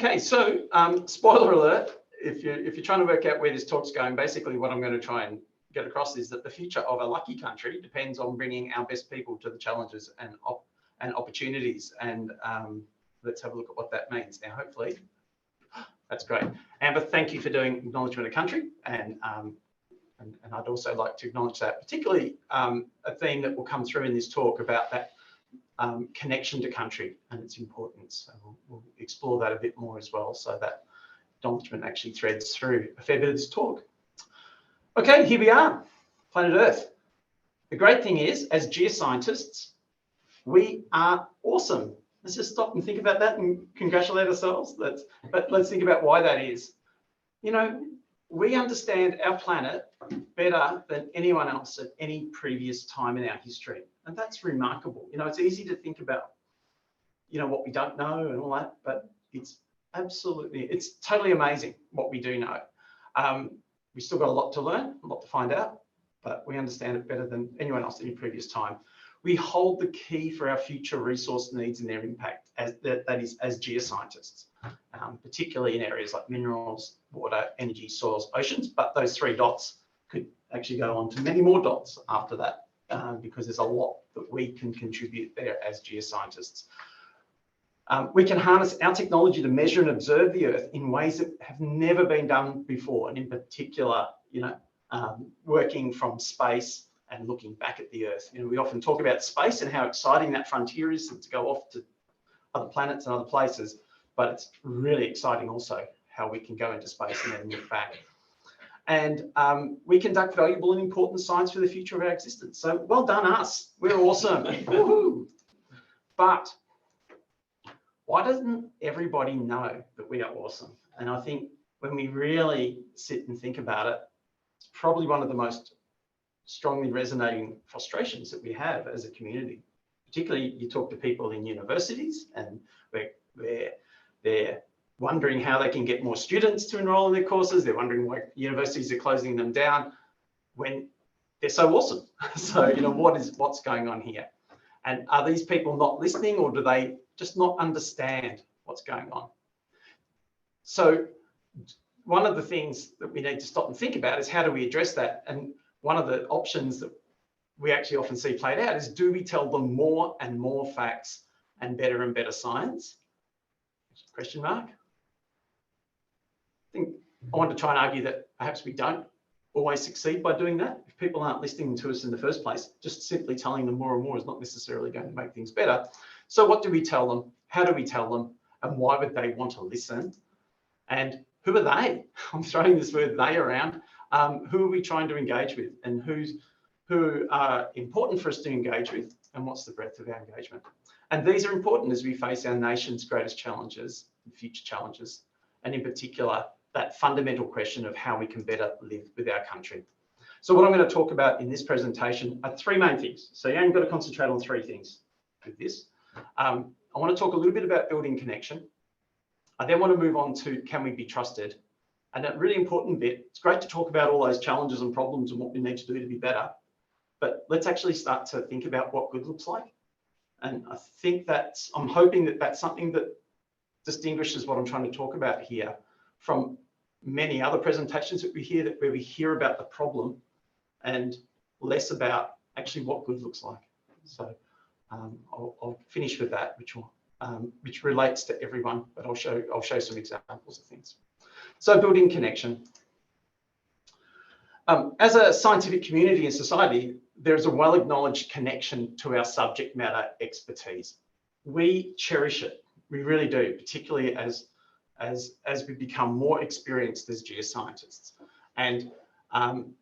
Okay, so spoiler alert, if you're trying to work out where this talk's going, basically what I'm going to try and get across is that the future of a lucky country depends on bringing our best people to the challenges and opportunities. And let's have a look at what that means. Now, hopefully, that's great. Amber, thank you for doing acknowledgement of country. And I'd also like to acknowledge that, particularly a theme that will come through in this talk about that connection to country and its importance. So we'll explore that a bit more as well, so that acknowledgement actually threads through a fair bit of this talk. Okay, here we are, planet Earth. The great thing is, as geoscientists, we are awesome. Let's just stop and think about that and congratulate ourselves. But let's think about why that is. You know, we understand our planet better than anyone else at any previous time in our history. And that's remarkable. You know, it's easy to think about, you know, what we don't know and all that, but it's totally amazing what we do know. We've still got a lot to learn, a lot to find out, but we understand it better than anyone else at any previous time. We hold the key for our future resource needs and their impact, that is, as geoscientists, particularly in areas like minerals, water, energy, soils, oceans. But those 3 dots could actually go on to many more dots after that, because there's a lot that we can contribute there as geoscientists. We can harness our technology to measure and observe the Earth in ways that have never been done before, and in particular, you know, working from space and looking back at the Earth. You know, we often talk about space and how exciting that frontier is to go off to other planets and other places, but it's really exciting also how we can go into space and then look back. And we conduct valuable and important science for the future of our existence. So well done us, we're awesome. Woohoo! But why doesn't everybody know that we are awesome? And I think when we really sit and think about it, it's probably one of the most strongly resonating frustrations that we have as a community. Particularly, you talk to people in universities and where they're wondering how they can get more students to enroll in their courses. They're wondering why universities are closing them down when they're so awesome. So, you know, what's going on here? And are these people not listening, or do they just not understand what's going on? So one of the things that we need to stop and think about is, how do we address that? And one of the options that we actually often see played out is, do we tell them more and more facts and better science? Question mark. I think I want to try and argue that perhaps we don't always succeed by doing that. If people aren't listening to us in the first place, just simply telling them more and more is not necessarily going to make things better. So what do we tell them? How do we tell them? And why would they want to listen? And who are they? I'm throwing this word "they" around. Who are we trying to engage with, and who are important for us to engage with, and what's the breadth of our engagement? And these are important as we face our nation's greatest challenges and future challenges, and in particular, that fundamental question of how we can better live with our country. So what I'm going to talk about in this presentation are 3 main things. So you've got to concentrate on 3 things with this. I want to talk a little bit about building connection. I then want to move on to, can we be trusted? And a really important bit, it's great to talk about all those challenges and problems and what we need to do to be better, but let's actually start to think about what good looks like. And I think I'm hoping that that's something that distinguishes what I'm trying to talk about here from many other presentations that we hear, where we hear about the problem and less about actually what good looks like. So I'll finish with that, which relates to everyone, but I'll show some examples of things. So building connection. As a scientific community and society, there's a well-acknowledged connection to our subject matter expertise. We cherish it, we really do, particularly as we become more experienced as geoscientists. And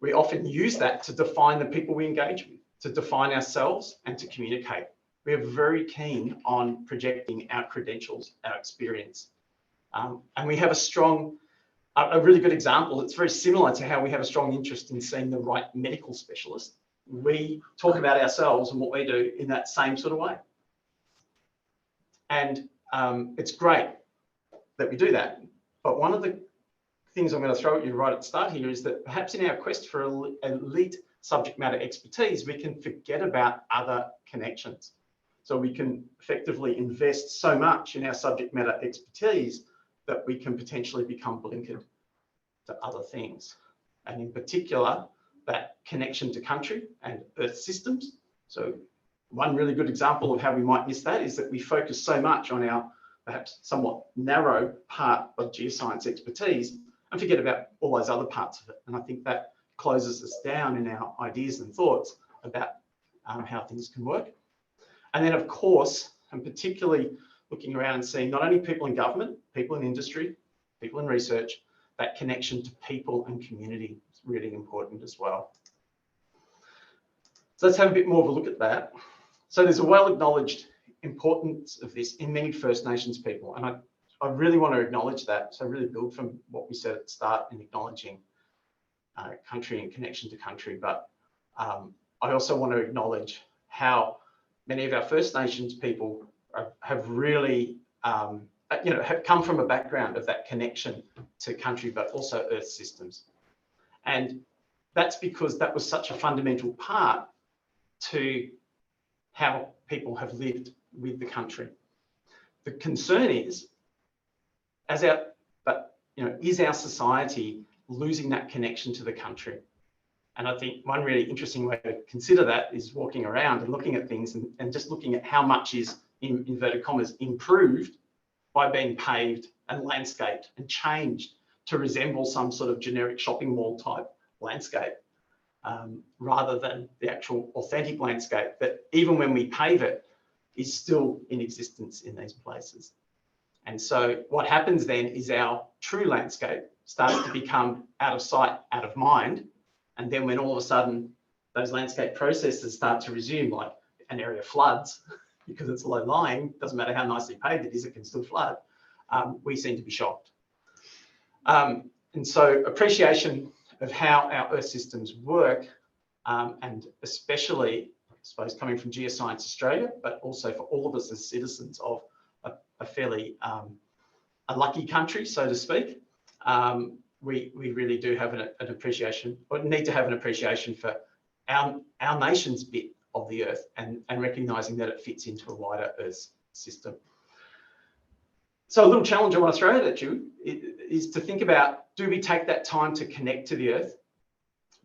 we often use that to define the people we engage with, to define ourselves and to communicate. We are very keen on projecting our credentials, our experience. And we have a really good example. It's very similar to how we have a strong interest in seeing the right medical specialist. We talk about ourselves and what we do in that same sort of way. And it's great that we do that. But one of the things I'm going to throw at you right at the start here is that perhaps in our quest for elite subject matter expertise, we can forget about other connections. So we can effectively invest so much in our subject matter expertise that we can potentially become blinkered to other things. And in particular, that connection to country and Earth systems. So one really good example of how we might miss that is that we focus so much on our perhaps somewhat narrow part of geoscience expertise and forget about all those other parts of it. And I think that closes us down in our ideas and thoughts about how things can work. And then, of course, and particularly looking around and seeing not only people in government, people in industry, people in research, that connection to people and community is really important as well. So let's have a bit more of a look at that. So there's a well-acknowledged importance of this in many First Nations people, and I really want to acknowledge that. So really build from what we said at the start in acknowledging country and connection to country, but I also want to acknowledge how many of our First Nations people have really, have come from a background of that connection to country, but also Earth systems. And that's because that was such a fundamental part to how people have lived with the country. The concern is, is our society losing that connection to the country? And I think one really interesting way to consider that is walking around and looking at things and just looking at how much is, in inverted commas, improved by being paved and landscaped and changed to resemble some sort of generic shopping mall type landscape, rather than the actual authentic landscape that even when we pave it is still in existence in these places. And so what happens then is our true landscape starts to become out of sight, out of mind. And then when all of a sudden those landscape processes start to resume, like an area floods because it's low lying, doesn't matter how nicely paved it is, it can still flood. We seem to be shocked. And so appreciation of how our Earth systems work, and especially, I suppose, coming from Geoscience Australia, but also for all of us as citizens of a fairly a lucky country, so to speak, we really do have an appreciation, or need to have an appreciation for our nation's bit of the Earth and recognising that it fits into a wider Earth system. So a little challenge I want to throw at you is to think about, do we take that time to connect to the Earth?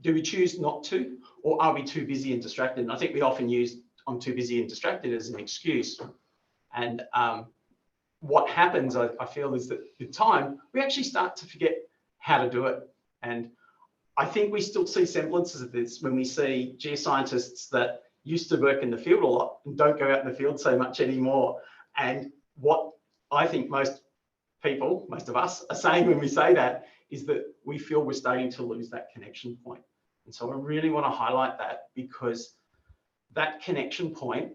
Do we choose not to, or are we too busy and distracted? And I think we often use "I'm too busy and distracted" as an excuse. And what happens, I feel, is that with time, we actually start to forget how to do it. And I think we still see semblances of this when we see geoscientists that used to work in the field a lot and don't go out in the field so much anymore. And what I think most people, most of us, are saying when we say that is that we feel we're starting to lose that connection point. And so I really want to highlight that, because that connection point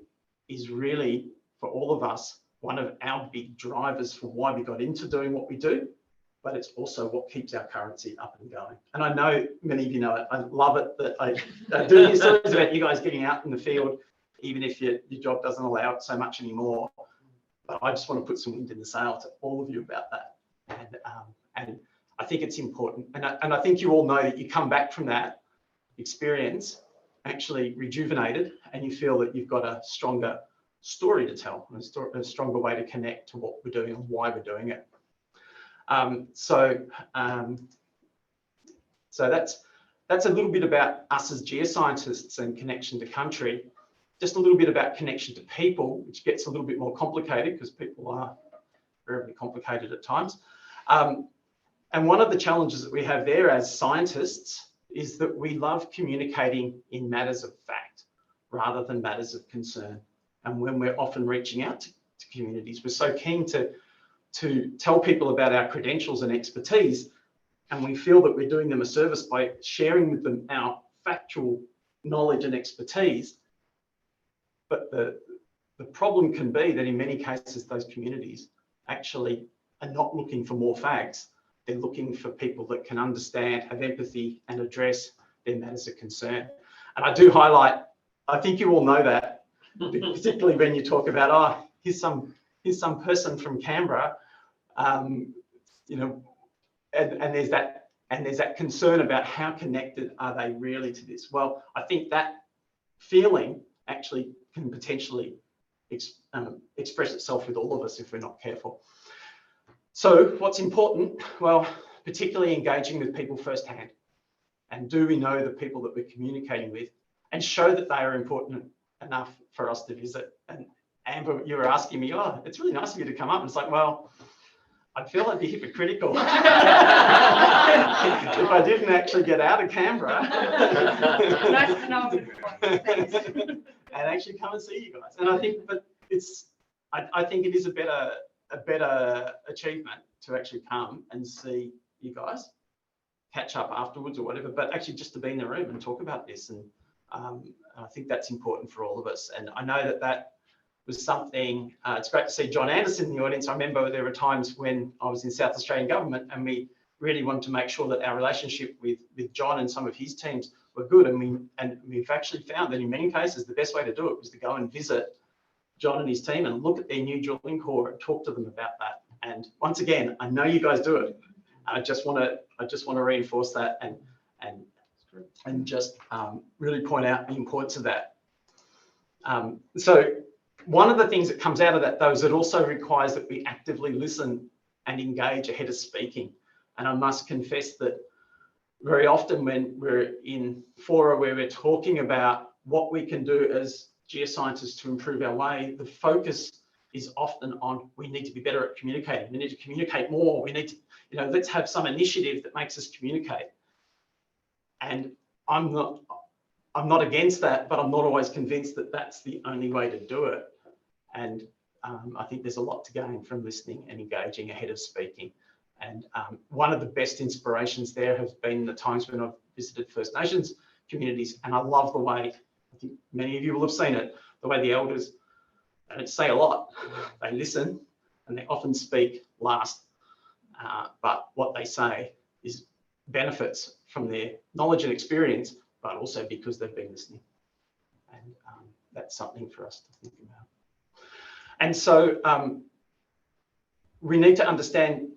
is really, for all of us, one of our big drivers for why we got into doing what we do, but it's also what keeps our currency up and going. And I know many of you know it. I love it that I do hear stories about you guys getting out in the field, even if your job doesn't allow it so much anymore. But I just want to put some wind in the sail to all of you about that. And I think it's important. And I think you all know that you come back from that experience actually rejuvenated, and you feel that you've got a stronger story to tell, a stronger way to connect to what we're doing and why we're doing it. So that's a little bit about us as geoscientists and connection to country. Just a little bit about connection to people, which gets a little bit more complicated because people are very complicated at times. And one of the challenges that we have there as scientists is that we love communicating in matters of fact rather than matters of concern. And when we're often reaching out to communities, we're so keen to tell people about our credentials and expertise, and we feel that we're doing them a service by sharing with them our factual knowledge and expertise. But the problem can be that in many cases, those communities actually are not looking for more facts. They're looking for people that can understand, have empathy, and address their matters of concern. And I do highlight, I think you all know that, particularly when you talk about, oh, here's some person from Canberra, you know, and there's that concern about how connected are they really to this. Well, I think that feeling actually can potentially express itself with all of us if we're not careful. So what's important? Well, particularly engaging with people firsthand. And do we know the people that we're communicating with, and show that they are important enough for us to visit? And Amber, you were asking me, oh, it's really nice of you to come up. And it's like, well, I feel I'd be hypocritical if I didn't actually get out of Canberra Nice to know. and actually come and see you guys. And I think, but I think it is a better achievement to actually come and see you guys, catch up afterwards or whatever, but actually just to be in the room and talk about this. And I think that's important for all of us. And I know that was something, it's great to see John Anderson in the audience. I remember there were times when I was in South Australian government and we really wanted to make sure that our relationship with John and some of his teams were good. And we've actually found that in many cases, the best way to do it was to go and visit John and his team and look at their new drilling core and talk to them about that. And once again, I know you guys do it. I just want to reinforce that and just really point out the importance of that. So one of the things that comes out of that, though, is it also requires that we actively listen and engage ahead of speaking. And I must confess that very often when we're in fora where we're talking about what we can do as geoscientists to improve our way, the focus is often on we need to be better at communicating. We need to communicate more. We need to, let's have some initiative that makes us communicate. And I'm not against that, but I'm not always convinced that that's the only way to do it. And I think there's a lot to gain from listening and engaging ahead of speaking. And one of the best inspirations there has been the times when I've visited First Nations communities. And I love the way, I think many of you will have seen it, the way the elders, they don't say a lot, they listen and they often speak last. But what they say is benefits from their knowledge and experience, but also because they've been listening. And that's something for us to think about. And so we need to understand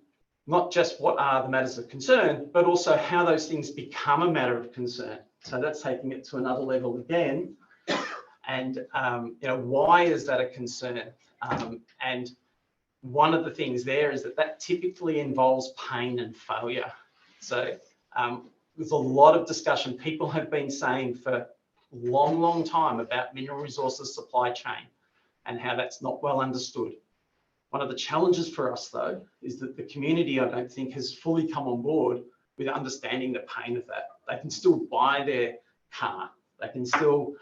not just what are the matters of concern, but also how those things become a matter of concern. So that's taking it to another level again. And why is that a concern? And one of the things there is that typically involves pain and failure. So there's a lot of discussion people have been saying for a long time about mineral resources supply chain and how that's not well understood. One of the challenges for us, though, is that the community, I don't think, has fully come on board with understanding the pain of that. They can still buy their car. They can still,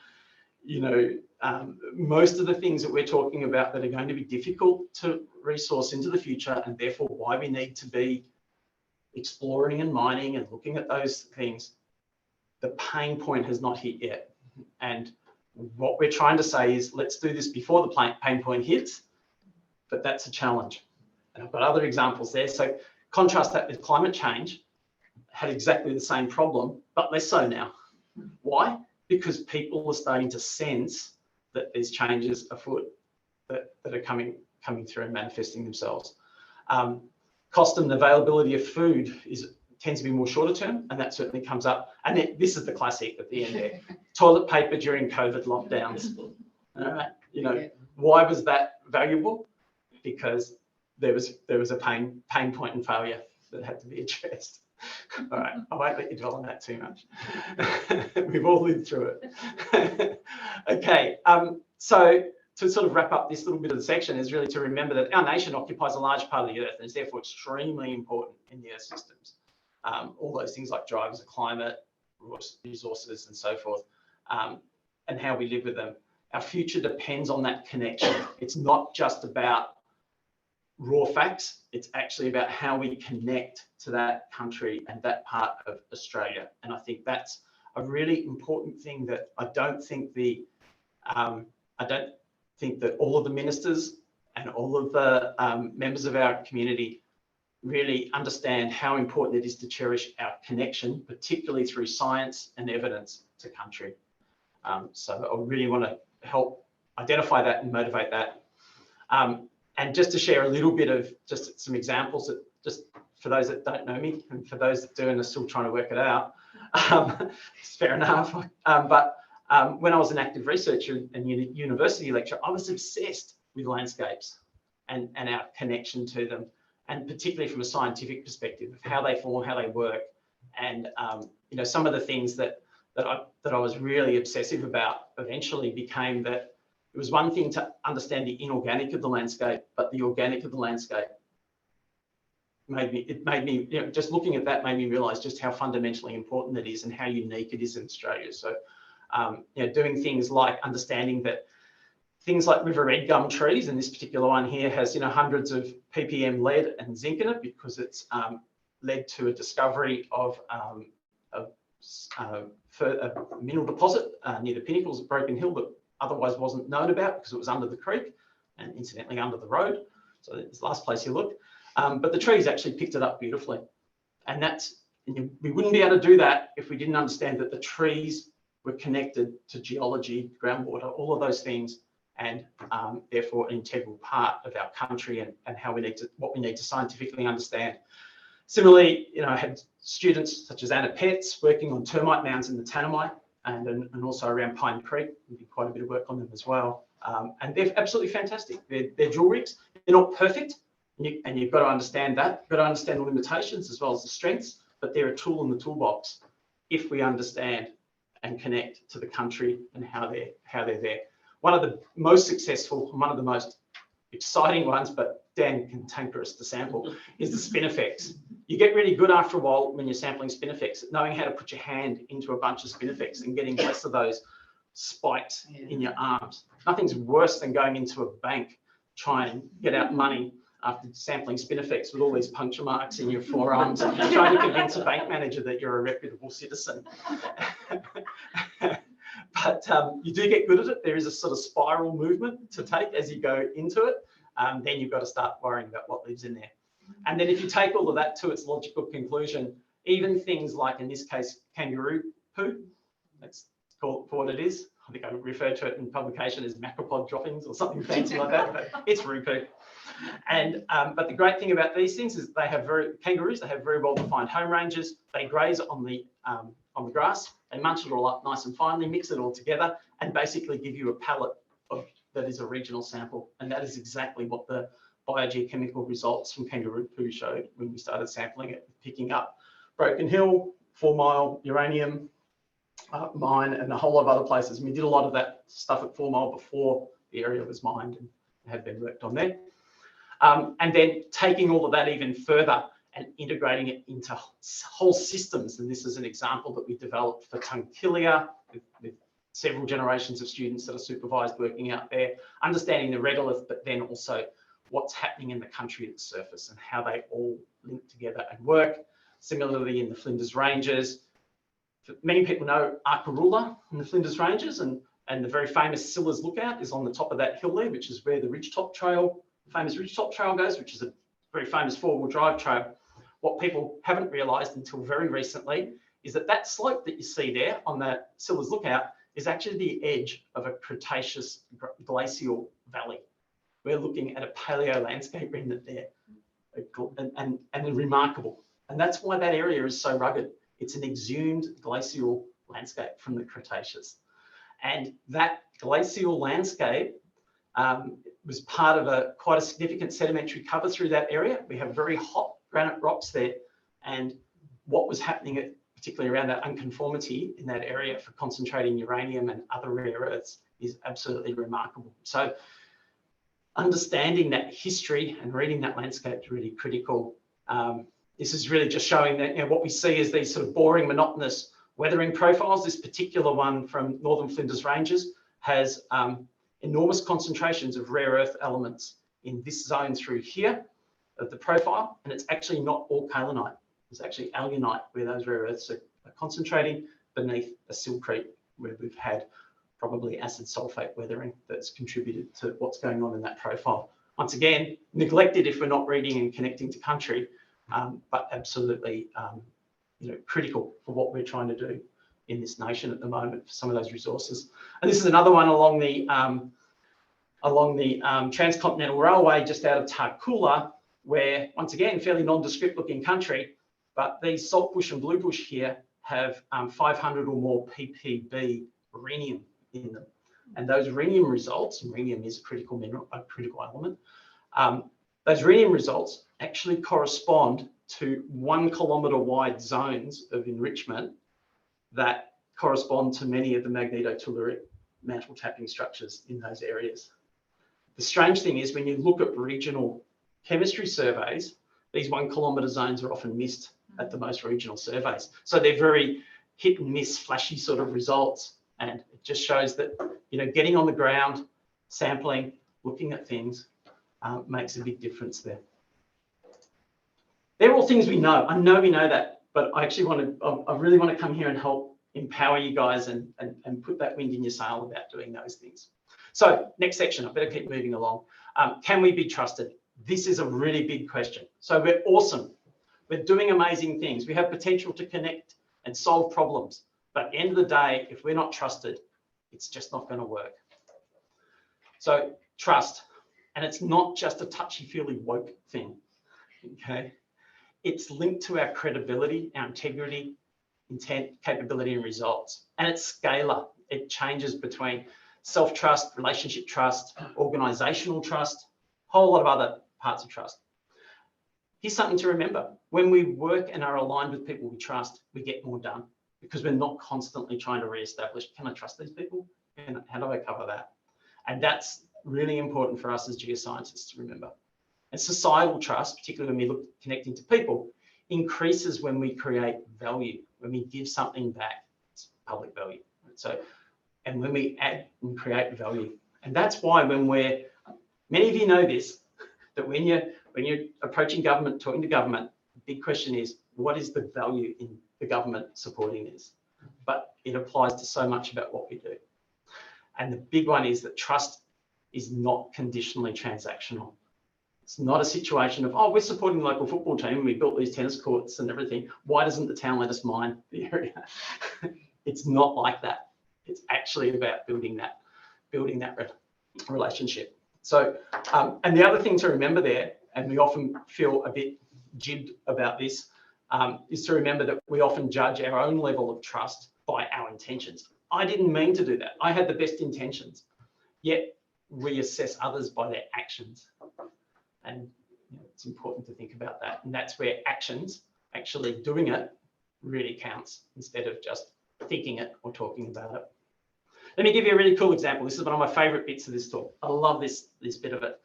most of the things that we're talking about that are going to be difficult to resource into the future, and therefore why we need to be exploring and mining and looking at those things, the pain point has not hit yet. And what we're trying to say is, let's do this before the pain point hits, but that's a challenge. And I've got other examples there. So contrast that with climate change, had exactly the same problem, but less so now. Why? Because people are starting to sense that there's changes afoot that are coming through and manifesting themselves. Cost and availability of food tends to be more shorter term, and that certainly comes up. And this is the classic at the end there. Toilet paper during COVID lockdowns. Why was that valuable? Because there was a pain point and failure that had to be addressed. All right, I won't let you dwell on that too much. We've all lived through it. Okay, so to sort of wrap up this little bit of the section is really to remember that our nation occupies a large part of the Earth and is therefore extremely important in the Earth systems. All those things like drivers of climate, resources and so forth, and how we live with them. Our future depends on that connection. It's not just about raw facts, it's actually about how we connect to that country and that part of Australia. And I think that's a really important thing that I don't think that all of the ministers and all of the members of our community really understand how important it is to cherish our connection, particularly through science and evidence to country. So I really want to help identify that and motivate that. And just to share a little bit of just some examples that just for those that don't know me and for those that do and are still trying to work it out, it's fair enough. But when I was an active researcher and university lecturer, I was obsessed with landscapes and our connection to them and particularly from a scientific perspective of how they form, how they work, and you know, some of the things that I was really obsessive about eventually became that it was one thing to understand the inorganic of the landscape, but the organic of the landscape made me, you know, just looking at that made me realise just how fundamentally important it is and how unique it is in Australia. So, you know, doing things like understanding that things like river red gum trees, and this particular one here has, you know, hundreds of ppm lead and zinc in it because it's led to a discovery of a mineral deposit near the pinnacles of Broken Hill that otherwise wasn't known about because it was under the creek and incidentally under the road. So it's the last place you look. But the trees actually picked it up beautifully. And we wouldn't be able to do that if we didn't understand that the trees were connected to geology, groundwater, all of those things, and therefore an integral part of our country and how what we need to scientifically understand. Similarly, you know, I had students such as Anna Petz working on termite mounds in the Tanami and also around Pine Creek. We did quite a bit of work on them as well. And they're absolutely fantastic. They're drill rigs. They're not perfect. And you've got to understand that. You've got to understand the limitations as well as the strengths, but they're a tool in the toolbox if we understand and connect to the country and how they're there. One of the most successful, one of the most exciting ones, but damn cantankerous to sample, is the spin effects. You get really good after a while when you're sampling spin effects, knowing how to put your hand into a bunch of spin effects and getting less of those spikes in your arms. Nothing's worse than going into a bank, trying to get out money after sampling spin effects with all these puncture marks in your forearms, trying to convince a bank manager that you're a reputable citizen. But you do get good at it. There is a sort of spiral movement to take as you go into it. Then you've got to start worrying about what lives in there. And then if you take all of that to its logical conclusion, even things like, in this case, kangaroo poo, that's called for what it is. I think I refer to it in publication as macropod droppings or something fancy like that, but it's roo poo. And but the great thing about these things is kangaroos, they have very well-defined home ranges. They graze on the grass. They munch it all up nice and finely, mix it all together, and basically give you a palette that is a regional sample. And that is exactly what the biogeochemical results from kangaroo poo showed when we started sampling it, picking up Broken Hill, 4 Mile uranium mine, and a whole lot of other places. And we did a lot of that stuff at 4 Mile before the area was mined and had been worked on there. And then taking all of that even further and integrating it into whole systems. And this is an example that we developed for Tunkilia with several generations of students that are supervised working out there, understanding the regolith, but then also what's happening in the country at the surface and how they all link together and work. Similarly, in the Flinders Ranges, many people know Arkaroola in the Flinders Ranges, and the very famous Sillars Lookout is on the top of that hill there, which is where the Ridgetop Trail, famous Ridgetop Trail goes, which is a very famous 4-wheel drive trail. What people haven't realised until very recently is that that slope that you see there on that Sillars Lookout is actually the edge of a Cretaceous glacial valley. We're looking at a paleo landscape remnant there, and remarkable. And that's why that area is so rugged. It's an exhumed glacial landscape from the Cretaceous. And that glacial landscape was part of quite a significant sedimentary cover through that area. We have very hot granite rocks there. And what was happening, particularly around that unconformity in that area for concentrating uranium and other rare earths, is absolutely remarkable. So understanding that history and reading that landscape is really critical. This is really just showing that, you know, what we see is these sort of boring, monotonous weathering profiles. This particular one from Northern Flinders Ranges has enormous concentrations of rare earth elements in this zone through here of the profile, and it's actually not all kaolinite. It's actually alunite where those rare earths are concentrating beneath a siltcrete where we've had probably acid sulfate weathering that's contributed to what's going on in that profile. Once again, neglected if we're not reading and connecting to country, but absolutely you know, critical for what we're trying to do in this nation at the moment for some of those resources. And this is another one along the Transcontinental Railway just out of Tarcoola, where once again, fairly nondescript looking country, but these saltbush and bluebush here have 500 or more ppb rhenium in them. And those rhenium results, and rhenium is a critical mineral, a critical element, Those RENIM results actually correspond to 1 kilometre wide zones of enrichment that correspond to many of the magnetotelluric mantle tapping structures in those areas. The strange thing is when you look at regional chemistry surveys, these 1 kilometre zones are often missed at the most regional surveys. So they're very hit and miss, flashy sort of results. And it just shows that, you know, getting on the ground, sampling, looking at things makes a big difference there. They're all things we know. I know we know that, but I actually I really want to come here and help empower you guys and put that wind in your sail about doing those things. So next section, I better keep moving along. Can we be trusted? This is a really big question. So we're awesome. We're doing amazing things. We have potential to connect and solve problems. But at the end of the day, if we're not trusted, it's just not going to work. So trust, and it's not just a touchy-feely woke thing, okay? It's linked to our credibility, our integrity, intent, capability, and results. And it's scalar. It changes between self-trust, relationship trust, organizational trust, a whole lot of other parts of trust. Here's something to remember. When we work and are aligned with people we trust, we get more done because we're not constantly trying to reestablish, can I trust these people? And how do I cover that? And that's really important for us as geoscientists to remember. And societal trust, particularly when we look connecting to people, increases when we create value, when we give something back. It's public value. So, and when we add and create value. And that's why when many of you know this, that when you're approaching government, talking to government, the big question is, what is the value in the government supporting this? But it applies to so much about what we do. And the big one is that trust is not conditionally transactional. It's not a situation of, oh, we're supporting the local football team and we built these tennis courts and everything. Why doesn't the town let us mine the area? It's not like that. It's actually about building that relationship. So, and the other thing to remember there, and we often feel a bit jibbed about this, is to remember that we often judge our own level of trust by our intentions. I didn't mean to do that. I had the best intentions, yet we assess others by their actions. And you know, it's important to think about that. And that's where actions, actually doing it, really counts instead of just thinking it or talking about it. Let me give you a really cool example. This is one of my favorite bits of this talk. I love this bit of it.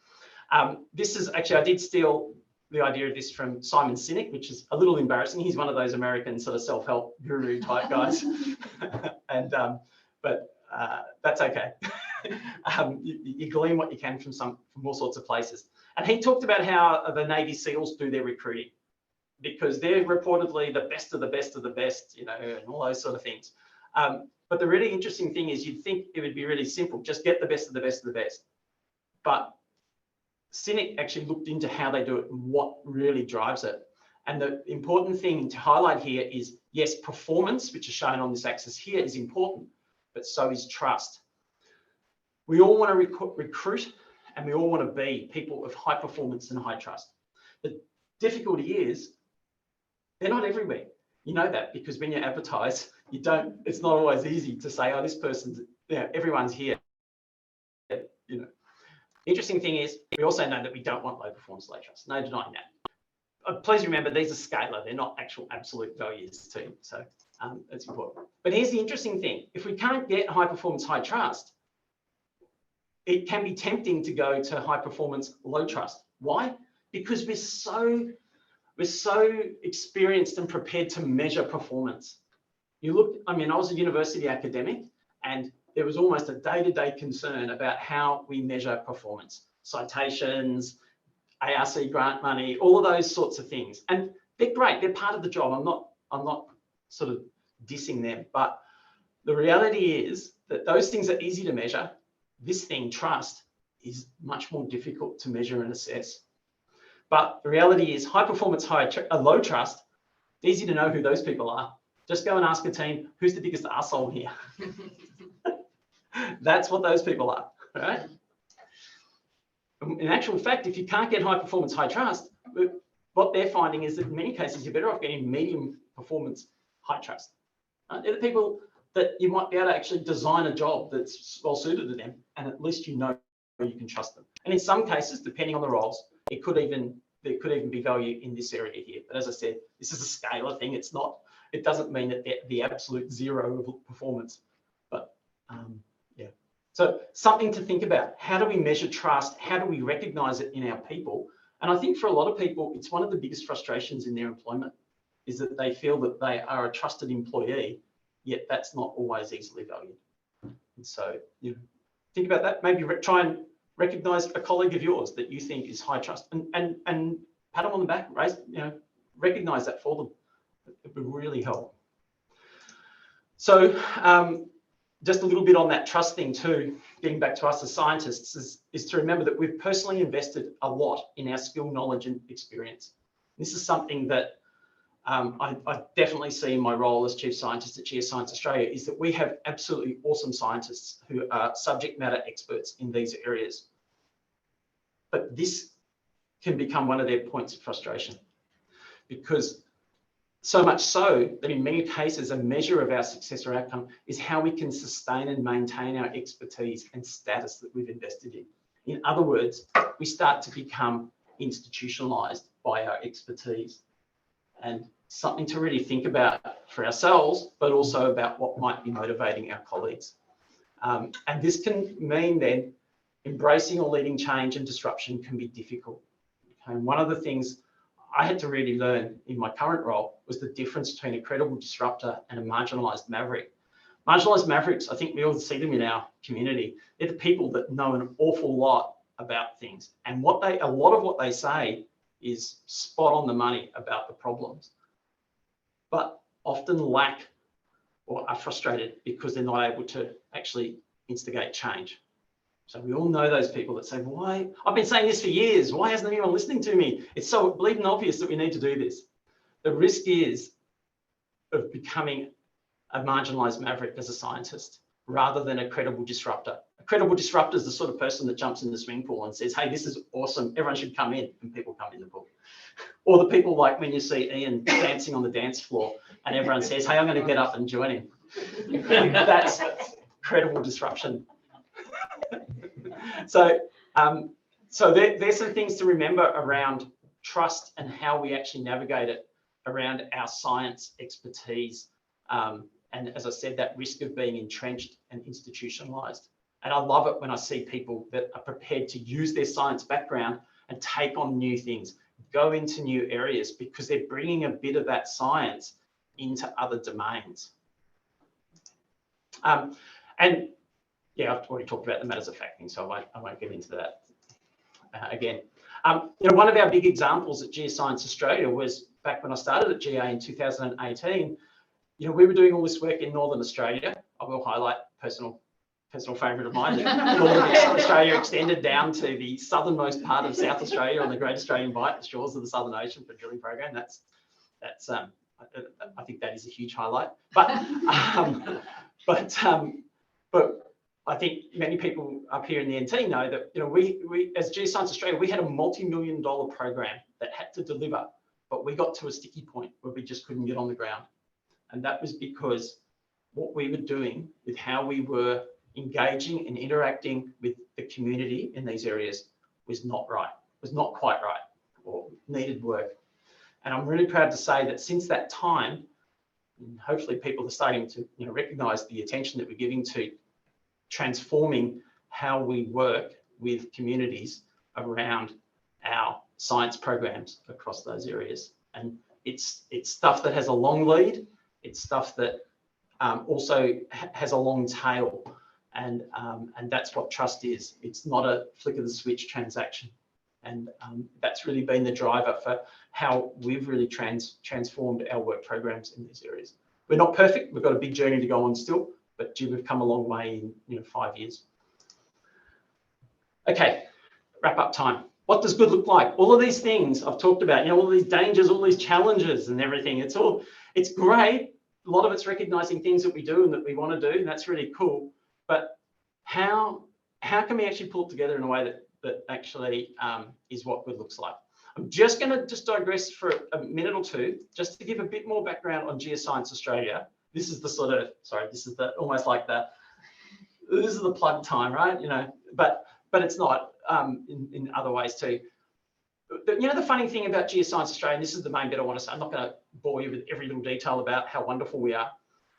This is actually, I did steal the idea of this from Simon Sinek, which is a little embarrassing. He's one of those American sort of self-help guru type guys. And but that's okay. You glean what you can from all sorts of places. And he talked about how the Navy SEALs do their recruiting because they're reportedly the best of the best of the best, you know, and all those sort of things. But the really interesting thing is you'd think it would be really simple, just get the best of the best of the best. But Sinek actually looked into how they do it and what really drives it. And the important thing to highlight here is, yes, performance, which is shown on this axis here, is important, but so is trust. We all want to recruit and we all want to be people of high performance and high trust. The difficulty is they're not everywhere. You know that because when you advertise, it's not always easy to say, oh, this person's, you know, everyone's here. You know, the interesting thing is we also know that we don't want low performance, low trust. No denying that. Please remember, these are scalar. They're not actual absolute values too. So that's important. But here's the interesting thing. If we can't get high performance, high trust, it can be tempting to go to high performance, low trust. Why? Because we're so experienced and prepared to measure performance. You look, I mean, I was a university academic and there was almost a day-to-day concern about how we measure performance. Citations, ARC grant money, all of those sorts of things. And they're great, they're part of the job. I'm not sort of dissing them, but the reality is that those things are easy to measure. This thing, trust, is much more difficult to measure and assess. But the reality is high performance, low trust, it's easy to know who those people are. Just go and ask a team, who's the biggest arsehole here? That's what those people are, right? In actual fact, if you can't get high performance, high trust, what they're finding is that in many cases, you're better off getting medium performance, high trust. They're the people that you might be able to actually design a job that's well suited to them, and at least you know you can trust them. And in some cases, depending on the roles, there could even be value in this area here. But as I said, this is a scalar thing. It doesn't mean that they're the absolute zero of performance. But yeah, so something to think about. How do we measure trust? How do we recognize it in our people? And I think for a lot of people, it's one of the biggest frustrations in their employment, is that they feel that they are a trusted employee, yet that's not always easily valued. And so, you know, think about that. Maybe try and recognize a colleague of yours that you think is high trust, and pat them on the back, recognize that for them. It would really help. So just a little bit on that trust thing too, getting back to us as scientists, is to remember that we've personally invested a lot in our skill, knowledge and experience. This is something that I definitely see in my role as Chief Scientist at Geoscience Australia, is that we have absolutely awesome scientists who are subject matter experts in these areas. But this can become one of their points of frustration, because so much so that in many cases, a measure of our success or outcome is how we can sustain and maintain our expertise and status that we've invested in. In other words, we start to become institutionalized by our expertise, and something to really think about for ourselves, but also about what might be motivating our colleagues. And this can mean then embracing or leading change and disruption can be difficult. Okay? And one of the things I had to really learn in my current role was the difference between a credible disruptor and a marginalized maverick. Marginalized mavericks, I think we all see them in our community. They're the people that know an awful lot about things, and a lot of what they say is spot on the money about the problems, but often lack or are frustrated because they're not able to actually instigate change. So we all know those people that say, why? I've been saying this for years. Why hasn't anyone listening to me? It's so bleeding obvious that we need to do this. The risk is of becoming a marginalized maverick as a scientist rather than a credible disruptor. A credible disruptor is the sort of person that jumps in the swimming pool and says, hey, this is awesome. Everyone should come in, and people come in the pool. Or the people like when you see Ian dancing on the dance floor and everyone says, hey, I'm going to get up and join him. That's credible disruption. So there's some things to remember around trust and how we actually navigate it around our science expertise. And as I said, that risk of being entrenched and institutionalized. And I love it when I see people that are prepared to use their science background and take on new things, go into new areas, because they're bringing a bit of that science into other domains. And yeah, I've already talked about the matters of fact thing, so I won't get into that again. You know, one of our big examples at Geoscience Australia was back when I started at GA in 2018. You know, we were doing all this work in Northern Australia. I will highlight personal favourite of mine. Northern Australia extended down to the southernmost part of South Australia on the Great Australian Bight, the shores of the Southern Ocean for a drilling program. That's I think that is a huge highlight. But I think many people up here in the NT know that, you know, we as Geoscience Australia, we had a multi-million-dollar program that had to deliver, but we got to a sticky point where we just couldn't get on the ground. And that was because what we were doing with how we were engaging and interacting with the community in these areas was not right, was not quite right, or needed work. And I'm really proud to say that since that time, and hopefully people are starting to, you know, recognise the attention that we're giving to transforming how we work with communities around our science programs across those areas. And it's stuff that has a long lead. It's stuff that also has a long tail, and that's what trust is. It's not a flick of the switch transaction, and that's really been the driver for how we've really transformed our work programs in these areas. We're not perfect. We've got a big journey to go on still, but gee, we've come a long way in, you know, 5 years. Okay, wrap up time. What does good look like? All of these things I've talked about, you know, all these dangers, all these challenges and everything. It's great. A lot of it's recognizing things that we do and that we want to do, and that's really cool. But how can we actually pull it together in a way that actually is what good looks like? I'm just going to digress for a minute or two, just to give a bit more background on Geoscience Australia. This is the sort of, sorry, this is the almost like this is the plug time, right? You know, but it's not in other ways too. the funny thing about Geoscience Australia, and this is the main bit I want to say, I'm not going to bore you with every little detail about how wonderful we are.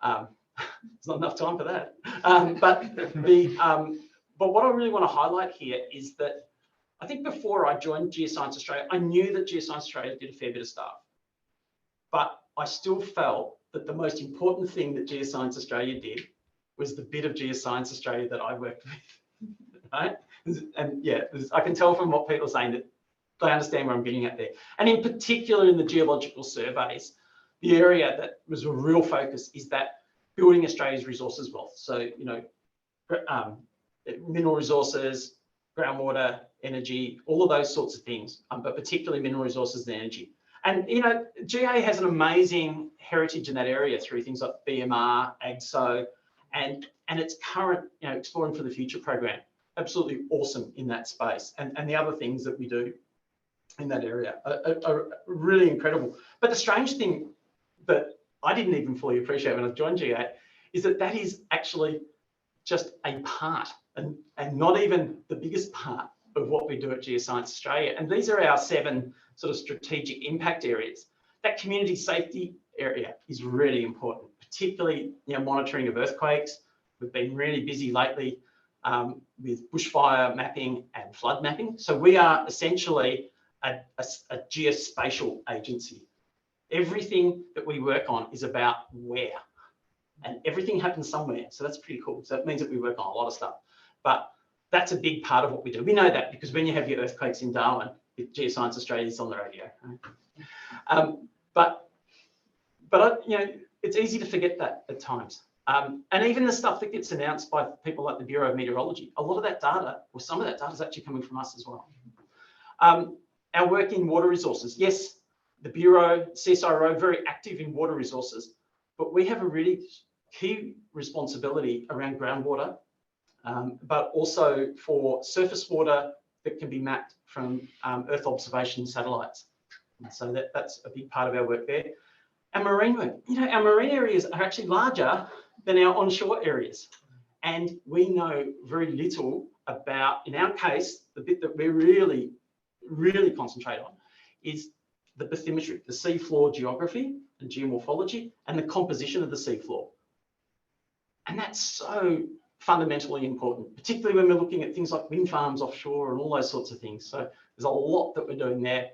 There's not enough time for that. But what I really want to highlight here is that I think before I joined Geoscience Australia, I knew that Geoscience Australia did a fair bit of stuff. But I still felt that the most important thing that Geoscience Australia did was the bit of Geoscience Australia that I worked with, right? And yeah, I can tell from what people are saying that they understand where I'm getting at there. And in particular in the geological surveys, the area that was a real focus is that building Australia's resources wealth. So, mineral resources, groundwater, energy, all of those sorts of things, but particularly mineral resources and energy. And, GA has an amazing heritage in that area through things like BMR, AGSO, and its current, Exploring for the Future program. Absolutely awesome in that space. And the other things that we do in that area are really incredible. But the strange thing that I didn't even fully appreciate when I joined GA is that is actually just a part and not even the biggest part of what we do at Geoscience Australia. And these are our 7 sort of strategic impact areas. That community safety area is really important, particularly monitoring of earthquakes. We've been really busy lately with bushfire mapping and flood mapping. So we are essentially a geospatial agency. Everything that we work on is about where, and everything happens somewhere. So that's pretty cool. So that means that we work on a lot of stuff, but that's a big part of what we do. We know that because when you have your earthquakes in Darwin, Geoscience Australia is on the radio. Right? But it's easy to forget that at times. And even the stuff that gets announced by people like the Bureau of Meteorology, a lot of that data, or some of that data, is actually coming from us as well. Our work in water resources, yes, the Bureau, CSIRO, very active in water resources, but we have a really key responsibility around groundwater, but also for surface water that can be mapped from Earth observation satellites. And so that's a big part of our work there. And marine work, our marine areas are actually larger than our onshore areas. And we know very little about, in our case, the bit that we really concentrate on is the bathymetry, the seafloor geography and geomorphology, and the composition of the seafloor. And that's so fundamentally important, particularly when we're looking at things like wind farms offshore and all those sorts of things. So there's a lot that we're doing there.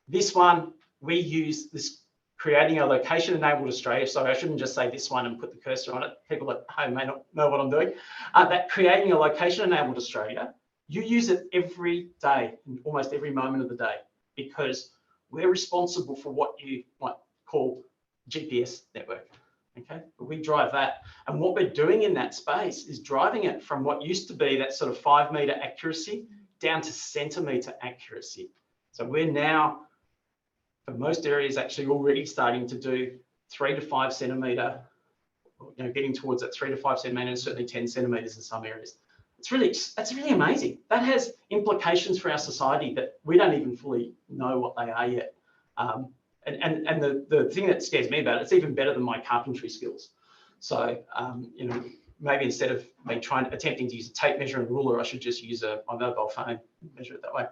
This one, we use this creating a location-enabled Australia. So I shouldn't just say this one and put the cursor on it. People at home may not know what I'm doing. That creating a location-enabled Australia, you use it every day, in almost every moment of the day, because we're responsible for what you might call GPS network. Okay, but we drive that. And what we're doing in that space is driving it from what used to be that sort of 5-meter accuracy down to centimeter accuracy. So we're now, for most areas, actually already starting to do 3 to 5 centimeter, getting towards that 3 to 5 centimeters, certainly 10 centimeters in some areas. That's really amazing. That has implications for our society that we don't even fully know what they are yet. And the thing that scares me about it, it's even better than my carpentry skills. So, maybe instead of me attempting to use a tape measure and ruler, I should just use my mobile phone and measure it that way.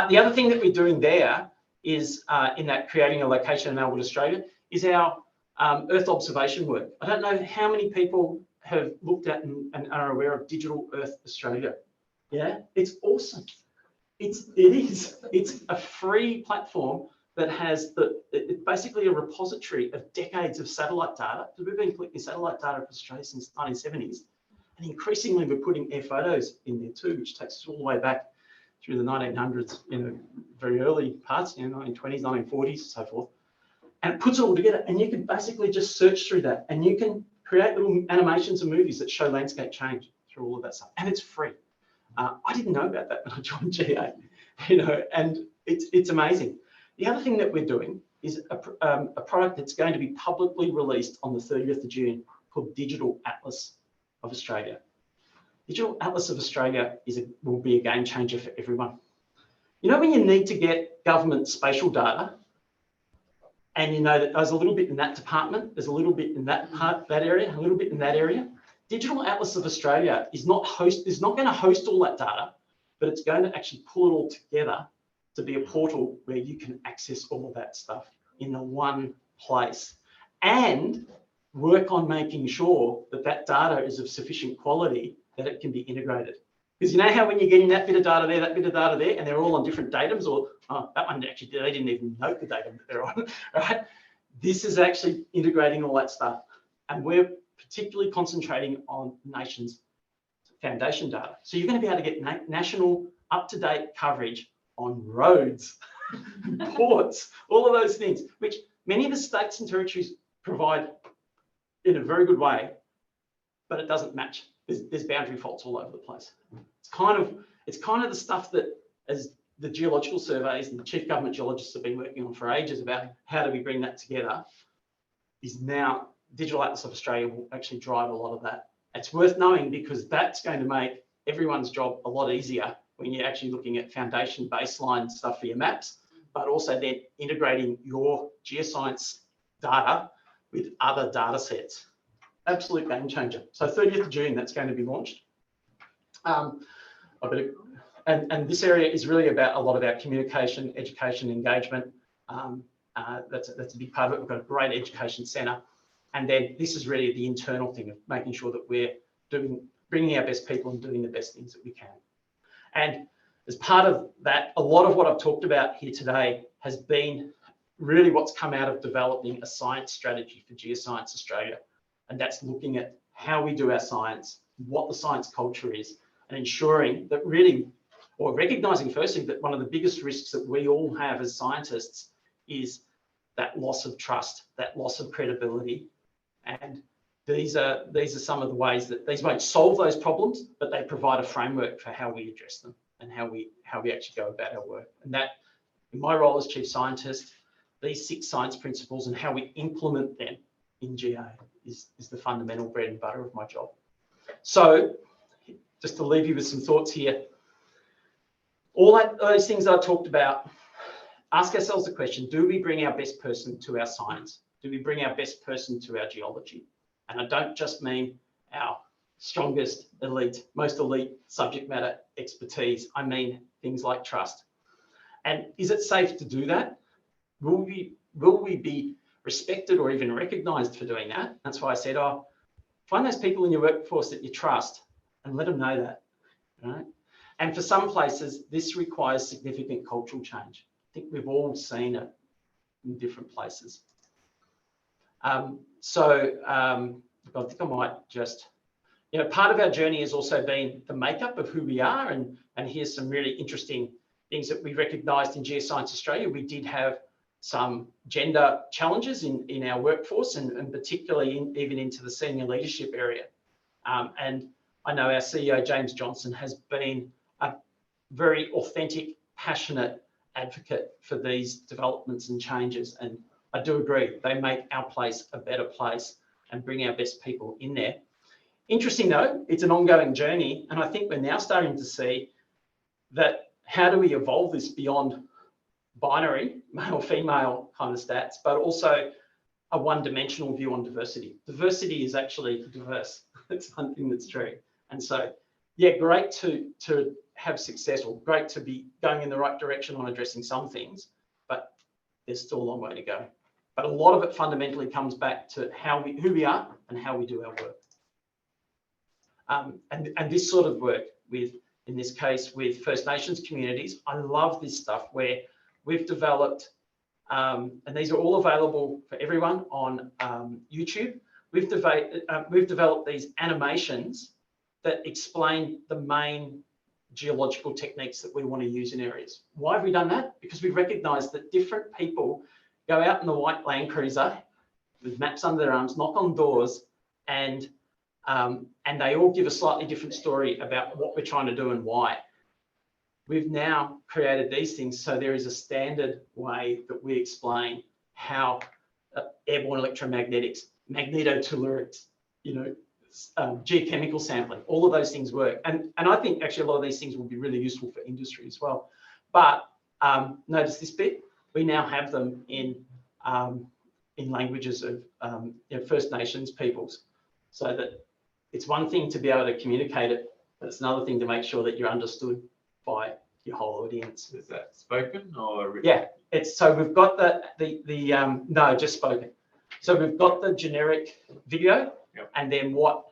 The other thing that we're doing there is, in that creating a location-enabled Australia, is our Earth observation work. I don't know how many people have looked at and are aware of Digital Earth Australia. Yeah, it's awesome. It is. It's a free platform that has it's basically a repository of decades of satellite data. So we've been collecting satellite data for Australia since the 1970s. And increasingly we're putting air photos in there too, which takes us all the way back through the 1900s, very early parts, 1920s, 1940s, and so forth. And it puts it all together. And you can basically just search through that, and you can create little animations and movies that show landscape change through all of that stuff. And it's free. I didn't know about that when I joined GA, and it's amazing. The other thing that we're doing is a product that's going to be publicly released on the 30th of June called Digital Atlas of Australia. Digital Atlas of Australia will be a game changer for everyone. When you need to get government spatial data, and that there's a little bit in that department, there's a little bit in that area, a little bit in that area. Digital Atlas of Australia is not going to host all that data, but it's going to actually pull it all together to be a portal where you can access all of that stuff in the one place and work on making sure that that data is of sufficient quality that it can be integrated. Because you know how when you're getting that bit of data there, that bit of data there, and they're all on different datums, or that one actually, they didn't even note the datum that they're on, right? This is actually integrating all that stuff. And we're particularly concentrating on nations' foundation data. So you're going to be able to get national up-to-date coverage on roads, ports, all of those things, which many of the states and territories provide in a very good way, but it doesn't match. There's boundary faults all over the place. It's kind of the stuff that, as the geological surveys and the chief government geologists have been working on for ages about how do we bring that together, is now Digital Atlas of Australia will actually drive a lot of that. It's worth knowing because that's going to make everyone's job a lot easier when you're actually looking at foundation baseline stuff for your maps, but also then integrating your geoscience data with other data sets. Absolute game changer. So 30th of June, that's going to be launched. And this area is really about a lot of our communication, education, engagement. That's a big part of it. We've got a great education centre. And then this is really the internal thing of making sure that we're bringing our best people and doing the best things that we can. And as part of that, a lot of what I've talked about here today has been really what's come out of developing a science strategy for Geoscience Australia. And that's looking at how we do our science, what the science culture is, and ensuring that really, or recognizing firstly that one of the biggest risks that we all have as scientists is that loss of trust, that loss of credibility. And these are some of the ways that these won't solve those problems, but they provide a framework for how we address them and how we actually go about our work. And that, in my role as chief scientist, these 6 science principles and how we implement them in GA is the fundamental bread and butter of my job. So just to leave you with some thoughts here, those things that I talked about, ask ourselves the question, do we bring our best person to our science? Do we bring our best person to our geology? And I don't just mean our strongest, elite, most elite subject matter expertise. I mean things like trust. And is it safe to do that? Will we be respected or even recognised for doing that? That's why I said, find those people in your workforce that you trust and let them know that, right? And for some places, this requires significant cultural change. I think we've all seen it in different places. I think I might just, part of our journey has also been the makeup of who we are, and here's some really interesting things that we recognised in Geoscience Australia. We did have some gender challenges in our workforce, and particularly even into the senior leadership area. And I know our CEO, James Johnson, has been a very authentic, passionate advocate for these developments and changes. And I do agree, they make our place a better place and bring our best people in there. Interesting though, it's an ongoing journey. And I think we're now starting to see that how do we evolve this beyond binary, male, female kind of stats, but also a one-dimensional view on diversity. Diversity is actually diverse. It's one thing that's true. And so, yeah, great to have success, or great to be going in the right direction on addressing some things, but there's still a long way to go. But a lot of it fundamentally comes back to who we are and how we do our work. And this sort of work in this case, with First Nations communities, I love this stuff where we've developed, and these are all available for everyone on YouTube. We've developed these animations that explain the main geological techniques that we want to use in areas. Why have we done that? Because we recognise that different people go out in the white Land Cruiser with maps under their arms, knock on doors, and they all give a slightly different story about what we're trying to do and why. We've now created these things so there is a standard way that we explain how airborne electromagnetics, magnetotellurics, geochemical sampling, all of those things work. And I think actually a lot of these things will be really useful for industry as well. But notice this bit, we now have them in languages of First Nations peoples, so that it's one thing to be able to communicate it, but it's another thing to make sure that you're understood by your whole audience. Is that spoken or written? Yeah, it's so we've got no, just spoken. So we've got the generic video, Yep. and then what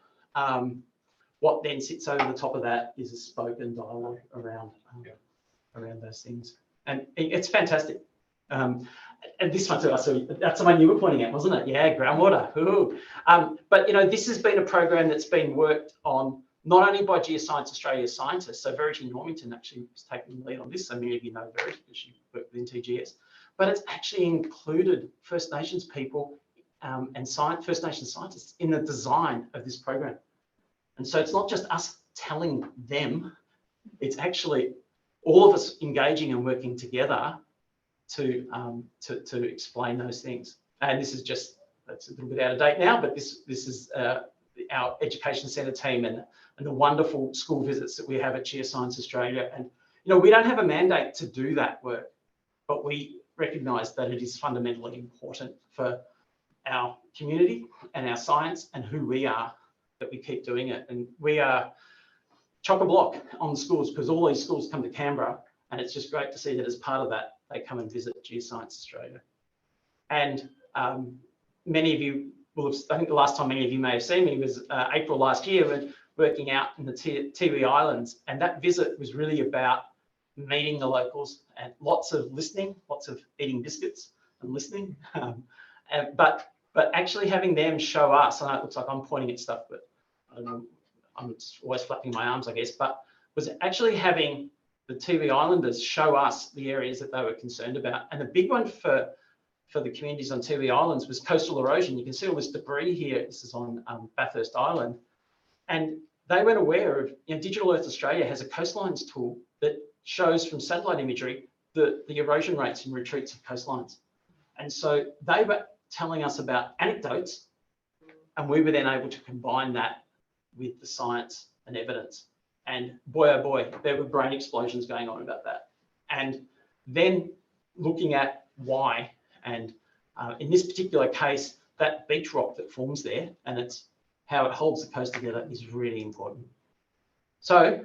then sits over the top of that is a spoken dialogue around around those things, and it's fantastic. And this one too, so that's the one you were pointing at, wasn't it? Yeah, groundwater. Ooh. But you know, this has been a program that's been worked on not only by Geoscience Australia scientists, so Verity Normington actually was taking the lead on this, so many of you know Verity because she worked with NTGS, but it's actually included First Nations people and First Nations scientists in the design of this program. And so it's not just us telling them, it's actually all of us engaging and working together to explain those things. And this is just, that's a little bit out of date now, but this is our education centre team and the wonderful school visits that we have at Geoscience Australia. And, you know, we don't have a mandate to do that work, but we recognise that it is fundamentally important for our community and our science and who we are that we keep doing it. And we are chock-a-block on schools because all these schools come to Canberra, and it's just great to see that as part of that, they come and visit Geoscience Australia. And many of you will have, I think the last time many of you may have seen me was April last year when working out in the Tiwi Islands. And that visit was really about meeting the locals and lots of listening, lots of eating biscuits and listening. But actually having them show us, I know it looks like I'm pointing at stuff, but I don't know, I'm always flapping my arms, I guess, but was actually having the Tiwi Islanders show us the areas that they were concerned about. And the big one for the communities on Tiwi Islands was coastal erosion. You can see all this debris here. This is on Bathurst Island. And they weren't aware of, you know, Digital Earth Australia has a coastlines tool that shows from satellite imagery the erosion rates and retreats of coastlines. And so they were telling us about anecdotes, and we were then able to combine that with the science and evidence. And boy, oh boy, there were brain explosions going on about that. And then looking at why, and in this particular case, that beach rock that forms there, and it's how it holds the coast together is really important. So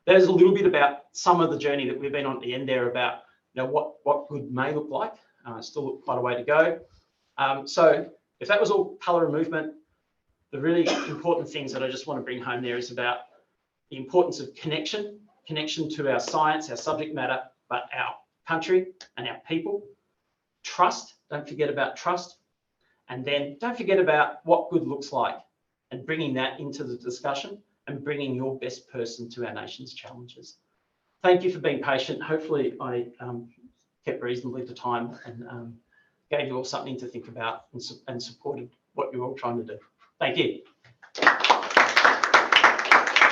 there's a little bit about some of the journey that we've been on at the end there about, you know, what good may look like. Still quite a way to go. So if that was all colour and movement, the really important things that I just want to bring home there is about the importance of connection to our science, our subject matter, but our country and our people. Trust, don't forget about trust. And then don't forget about what good looks like and bringing that into the discussion and bringing your best person to our nation's challenges. Thank you for being patient. Hopefully I kept reasonably to time and gave you all something to think about and supported what you're all trying to do. Thank you.